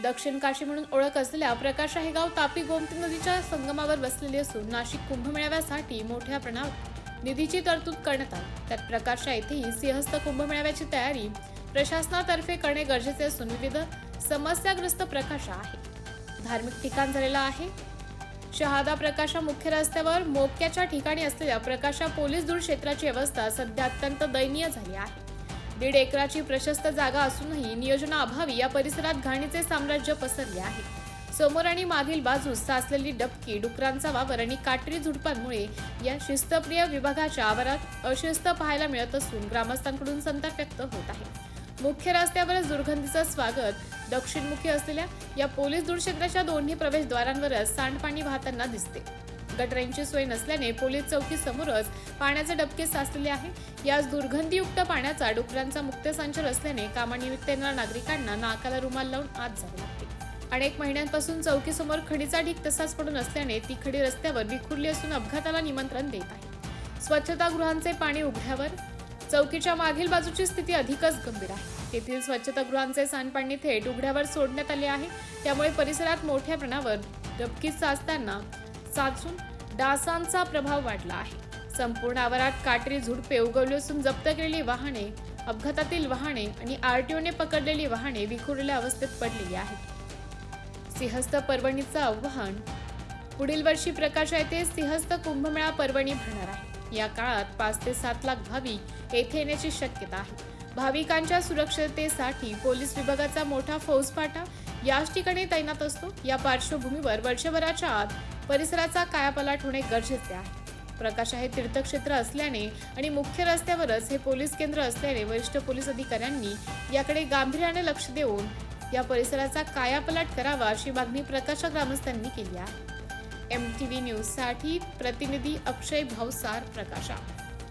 दक्षिण काशी म्हणून ओळख असलेल्या प्रकाशा हे गाव तापी गोमती नदीच्या संगमावर वसलेले असून नाशिक कुंभमेळ्यासाठी मोठ्या प्रमाणात निधीची तरतूद करण्यात आली। त्यात प्रकाशा येथेही सिंहस्थ कुंभमेळ्याची तयारी प्रशासनातर्फे करणे गरजेचे असून विविध समस्याग्रस्त प्रकाशा आहे। धार्मिक ठिकाण झालेला आहे। शहादा प्रकाशा मुख्य रस्त्यावर मोक्याच्या ठिकाणी असलेल्या प्रकाशा पोलीस दूर क्षेत्राची अवस्था सध्या अत्यंत दयनीय झाली आहे। 1.5 एकराची प्रशस्त जागा असूनही नियोजनाअभावी या परिसरात घाणीचे साम्राज्य पसरले आहे। समोर आणि मागील बाजूस साचलेली डबकी, डुकरांचा वावर आणि काटेरी झुडपांमुळे या शिस्तप्रिय विभागाच्या आवारात अशिस्त पाहायला मिळत असून ग्रामस्थांकडून संताप व्यक्त होत आहे। मुख्य रस्त्यावरच दुर्गंधीचं स्वागत दक्षिणमुखी असलेल्या या पोलीस दूर क्षेत्राच्या दोन्ही प्रवेशद्वारांवरच सांडपाणी वाहताना दिसते। गटरांची सोय नसल्याने पोलीस चौकी समोरच पाण्याचे डबके साचलेले आहे। याच दुर्गंधीयुक्त पाण्याचा डुकरांचा मुक्त संचार असल्याने कामानिमित्त येणाऱ्या नागरिकांना नाकाला रुमाल लावून आत जावे लागते। अनेक महिन्यांपासून चौकीसमोर खडीचा ढीग तसाच पडून असल्याने ती खडी रस्त्यावर विखुरली असून अपघाताला निमंत्रण देत आहे। स्वच्छतागृहांचे पाणी उघड्यावर, चौकीच्या मागील बाजूची स्थिती अधिकच गंभीर आहे। तेथील स्वच्छतागृहांचे सांडपाणी थेट उघड्यावर सोडण्यात आले आहे। त्यामुळे परिसरात मोठ्या प्रमाणावर डबकी साचून डासांचा प्रभाव वाढला आहे। संपूर्ण आवारात काटेरी झुडपे उगवली असून जप्त केलेली वाहने, अपघातातील वाहने आणि आरटीओने पकडलेली वाहने विखुरलेल्या अवस्थेत पडलेली आहेत। सिंहस्थ पर्वणीचं आव्हान। पुढील वर्षी प्रकाशा येथे सिंहस्थ कुंभमेळा पर्वणी भरणार आहे। या काळात 5 ते 7 लाख भाविक येथे येण्याची शक्यता आहे। भाविकांच्या सुरक्षिततेसाठी पोलीस विभागाचा मोठा फौजफाटा याच ठिकाणी तैनात असतो। या पार्श्वभूमीवर वर्षभराच्या आत परिसराचा कायापालट होणे गरजेचे आहे। प्रकाशा हे तीर्थक्षेत्र असल्याने आणि मुख्य रस्त्यावरच हे पोलीस केंद्र असल्याने वरिष्ठ पोलीस अधिकाऱ्यांनी याकडे गांभीर्याने लक्ष देऊन या परिसराचा कायापालट करावा अशी मागणी प्रकाशा ग्रामस्थांनी केली आहे। MTV न्यूज साठी प्रतिनिधी अक्षय भावसार, प्रकाशा।